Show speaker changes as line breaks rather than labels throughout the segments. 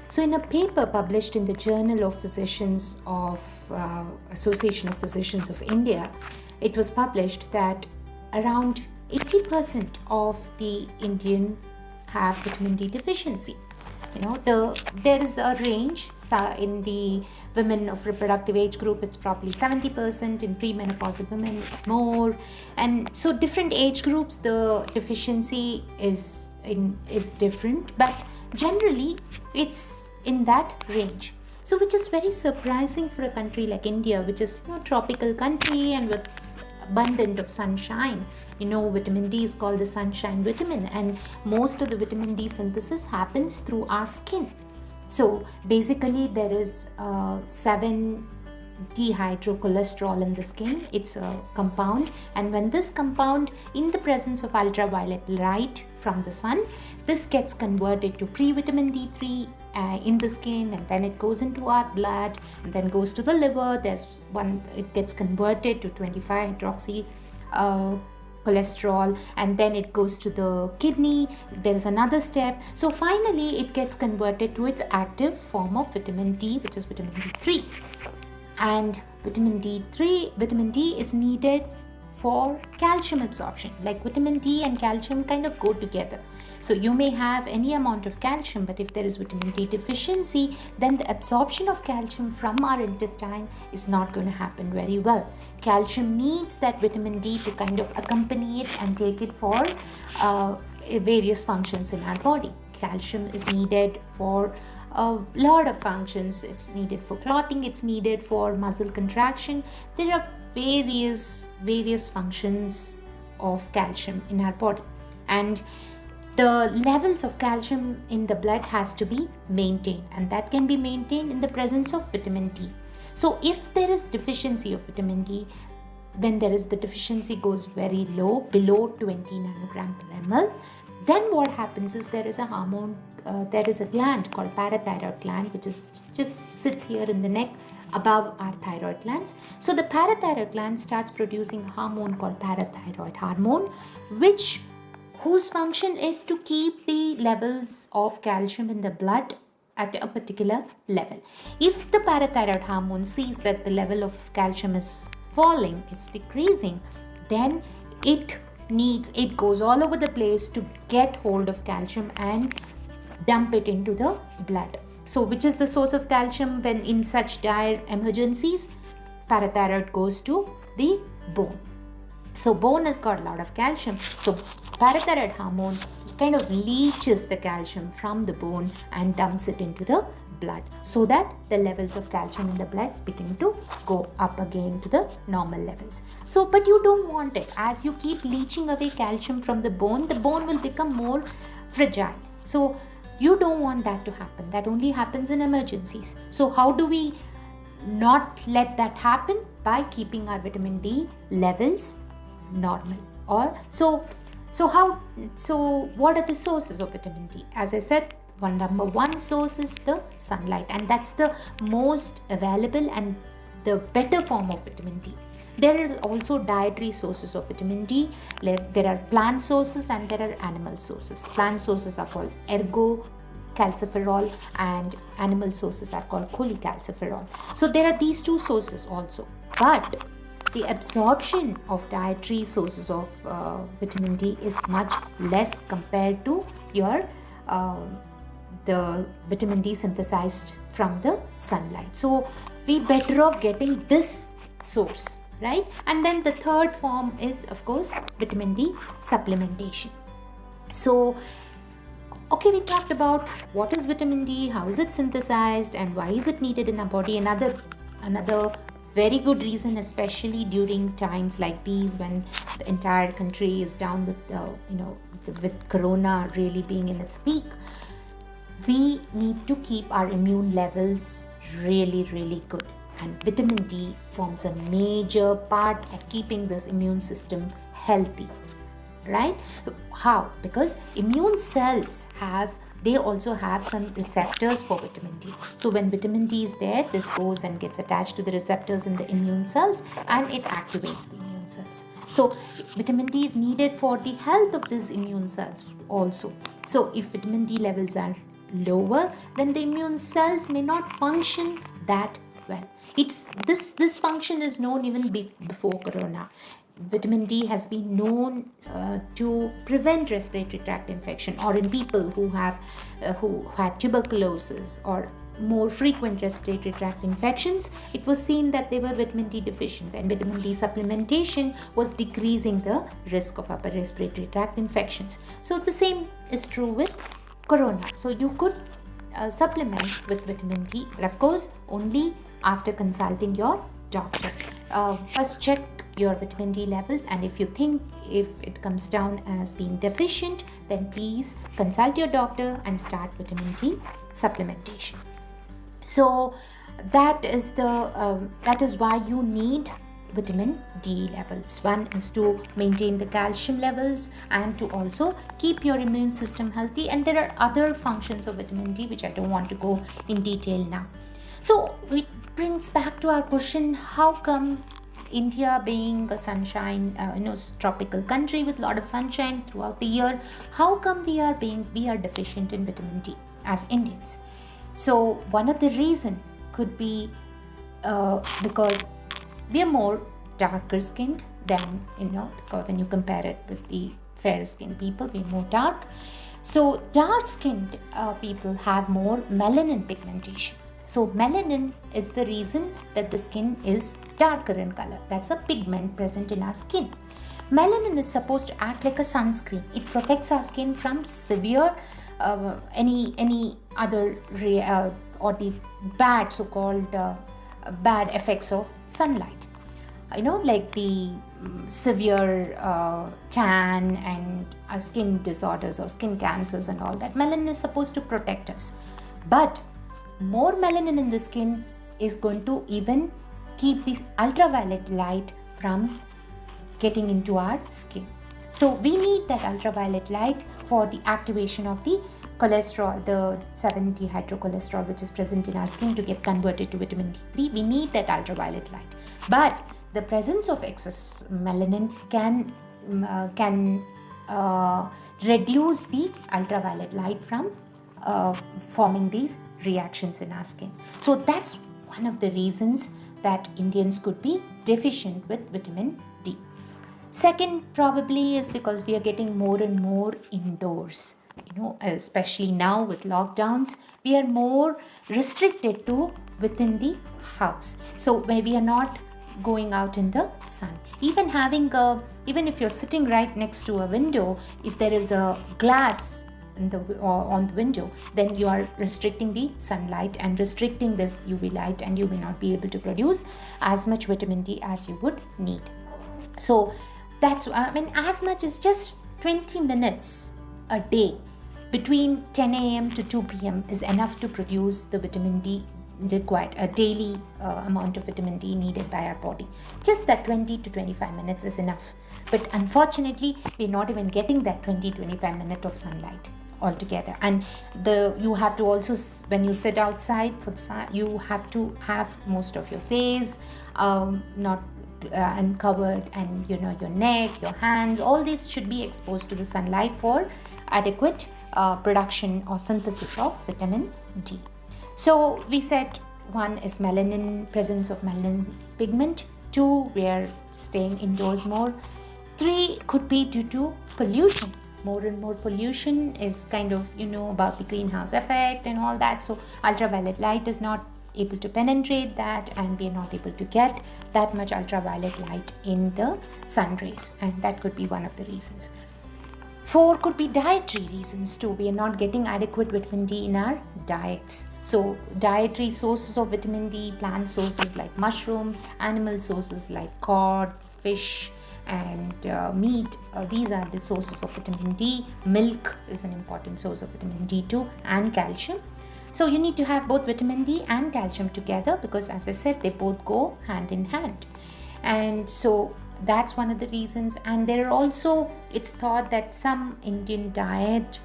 So in a paper published in the Journal of Physicians of Association of Physicians of India, it was published that around 80% of the Indian have vitamin D deficiency. There is a range. So in the women of reproductive age group, it's probably 70%. In premenopausal women, it's more. And so different age groups, the deficiency is different, but generally it's in that range. So which is very surprising for a country like India, which is a tropical country and with abundant of sunshine. Vitamin D is called the sunshine vitamin, and most of the vitamin D synthesis happens through our skin. So basically there is 7 dehydrocholesterol in the skin. It's a compound, and when this compound, in the presence of ultraviolet light from the sun, this gets converted to pre-vitamin D3 in the skin, and then it goes into our blood and then goes to the liver. It gets converted to 25 hydroxy cholesterol, and then it goes to the kidney. There is another step. So finally it gets converted to its active form of vitamin D, which is vitamin D3. And vitamin D is needed for calcium absorption. Like vitamin D and calcium kind of go together. So you may have any amount of calcium, but if there is vitamin D deficiency, then the absorption of calcium from our intestine is not going to happen very well. Calcium needs that vitamin D to kind of accompany it and take it for various functions in our body. Calcium is needed for a lot of functions. It's needed for clotting, it's needed for muscle contraction. There are various functions of calcium in our body, and the levels of calcium in the blood has to be maintained, and that can be maintained in the presence of vitamin D. So if there is deficiency of vitamin D, when the deficiency goes very low, below 20 nanogram per ml, then what happens is there is a hormone, there is a gland called parathyroid gland, which is just sits here in the neck above our thyroid glands. So the parathyroid gland starts producing a hormone called parathyroid hormone, whose function is to keep the levels of calcium in the blood at a particular level. If the parathyroid hormone sees that the level of calcium is falling, it's decreasing, then it goes all over the place to get hold of calcium and dump it into the blood. So which is the source of calcium when in such dire emergencies? Parathyroid goes to the bone. So bone has got a lot of calcium. So parathyroid hormone kind of leaches the calcium from the bone and dumps it into the blood, so that the levels of calcium in the blood begin to go up again to the normal levels. So, but you don't want it. As you keep leaching away calcium from the bone will become more fragile. So you don't want that to happen. That only happens in emergencies. So how do we not let that happen? By keeping our vitamin D levels normal. So what are the sources of vitamin D? As I said, number one source is the sunlight, and that's the most available and the better form of vitamin D. There is also dietary sources of vitamin D. There are plant sources and there are animal sources. Plant sources are called ergocalciferol and animal sources are called cholecalciferol. So there are these two sources also. But the absorption of dietary sources of vitamin D is much less compared to the vitamin D synthesized from the sunlight. So we better off getting this source, right? And then the third form is, of course, vitamin D supplementation. So okay, we talked about what is vitamin D, how is it synthesized, and why is it needed in our body. Another very good reason, especially during times like these when the entire country is down with corona really being in its peak, we need to keep our immune levels really, really good. And vitamin D forms a major part of keeping this immune system healthy, right? How? Because immune cells also have some receptors for vitamin D. So when vitamin D is there, this goes and gets attached to the receptors in the immune cells and it activates the immune cells. So vitamin D is needed for the health of these immune cells also. So if vitamin D levels are lower, then the immune cells may not function that well. This function is known even before corona. Vitamin D has been known to prevent respiratory tract infection, or in people who had tuberculosis or more frequent respiratory tract infections, it was seen that they were vitamin D deficient, and vitamin D supplementation was decreasing the risk of upper respiratory tract infections. So the same is true with corona. So you could supplement with vitamin D, but of course only after consulting your doctor. First check your vitamin D levels, and if it comes down as being deficient, then please consult your doctor and start vitamin D supplementation. So that is why you need vitamin D levels. One is to maintain the calcium levels and to also keep your immune system healthy, and there are other functions of vitamin D which I don't want to go in detail now. So it brings back to our question, how come India, being a sunshine, tropical country with a lot of sunshine throughout the year, how come we are deficient in vitamin D as Indians? So one of the reason could be because we are more darker skinned than, when you compare it with the fair skinned people, we're more dark. So dark skinned people have more melanin pigmentation. So melanin is the reason that the skin is darker in color. That's a pigment present in our skin. Melanin is supposed to act like a sunscreen. It protects our skin from severe any other or the bad so-called bad effects of sunlight. Like the severe tan and skin disorders or skin cancers and all that. Melanin is supposed to protect us, but more melanin in the skin is going to even keep the ultraviolet light from getting into our skin. So we need that ultraviolet light for the activation of the cholesterol, the 7-dehydrocholesterol which is present in our skin, to get converted to vitamin D3. We need that ultraviolet light. But the presence of excess melanin can reduce the ultraviolet light from forming these reactions in our skin. So that's one of the reasons that Indians could be deficient with vitamin D. Second probably is because we are getting more and more indoors. Especially now with lockdowns, we are more restricted to within the house. So where we are not going out in the sun. Even if you're sitting right next to a window, if there is a glass on the window, then you are restricting the sunlight and restricting this UV light, and you will not be able to produce as much vitamin D as you would need. So that's, as much as just 20 minutes a day between 10 a.m. to 2 p.m. is enough to produce the vitamin D required, a daily amount of vitamin D needed by our body. Just that 20 to 25 minutes is enough. But unfortunately, we're not even getting that 20-25 minutes of sunlight altogether. And you have to also, when you sit outside for the sun, you have to have most of your face not uncovered, and your neck, your hands, all these should be exposed to the sunlight for adequate production or synthesis of vitamin D. So we said, one is presence of melanin pigment. 2, we are staying indoors more. 3 could be due to pollution. More and more pollution is kind of, about the greenhouse effect and all that. So ultraviolet light is not able to penetrate that, and we are not able to get that much ultraviolet light in the sun rays, and that could be one of the reasons. 4 could be dietary reasons too. We are not getting adequate vitamin D in our diets. So dietary sources of vitamin D, plant sources like mushroom, animal sources like cod, fish and meat, these are the sources of vitamin D. Milk is an important source of vitamin D too, and calcium. So you need to have both vitamin D and calcium together, because as I said, they both go hand in hand. And so that's one of the reasons. And there are also, it's thought that some Indian diet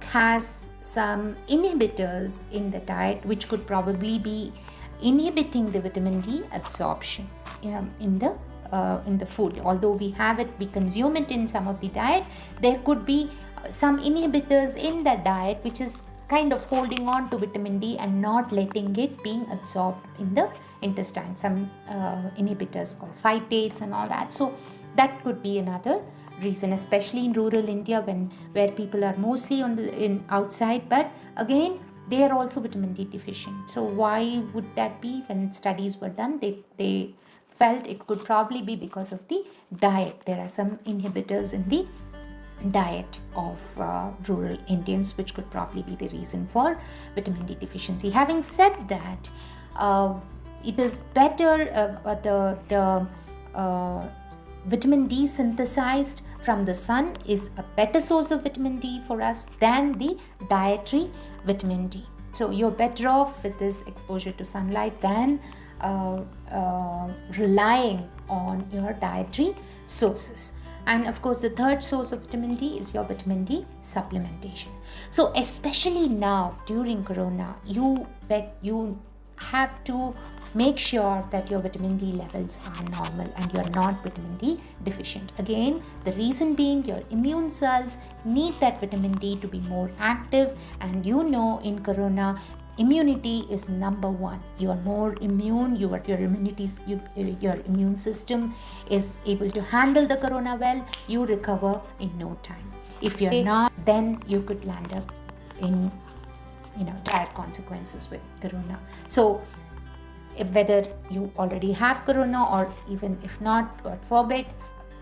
has some inhibitors in the diet, which could probably be inhibiting the vitamin D absorption in the food. Although we have it, we consume it in some of the diet, there could be some inhibitors in the diet which is kind of holding on to vitamin D and not letting it being absorbed in the intestine. Some inhibitors called phytates and all that. So that could be another reason, especially in rural India where people are mostly in outside, but again they are also vitamin D deficient. So why would that be? When studies were done, they felt it could probably be because of the diet. There are some inhibitors in the diet of rural Indians, which could probably be the reason for vitamin D deficiency. Having said that, it is better the vitamin D synthesized from the sun is a better source of vitamin D for us than the dietary vitamin D. So you're better off with this exposure to sunlight than relying on your dietary sources. And of course, the third source of vitamin D is your vitamin D supplementation. So especially now during Corona, you have to make sure that your vitamin D levels are normal and you're not vitamin D deficient. Again, the reason being your immune cells need that vitamin D to be more active, and in Corona, immunity is number one. You are more immune, your immune system is able to handle the Corona well, you recover in no time. If you're not, then you could land up in dire consequences with Corona. So whether you already have Corona or even if not, God forbid,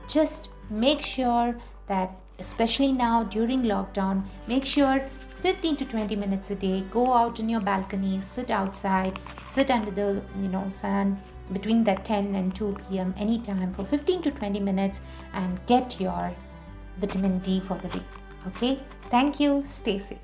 just make sure that, especially now during lockdown, make sure 15 to 20 minutes a day, go out in your balcony, sit outside, sit under the sun between that 10 and 2 p.m. anytime for 15 to 20 minutes and get your vitamin D for the day. Okay, thank you, stay safe.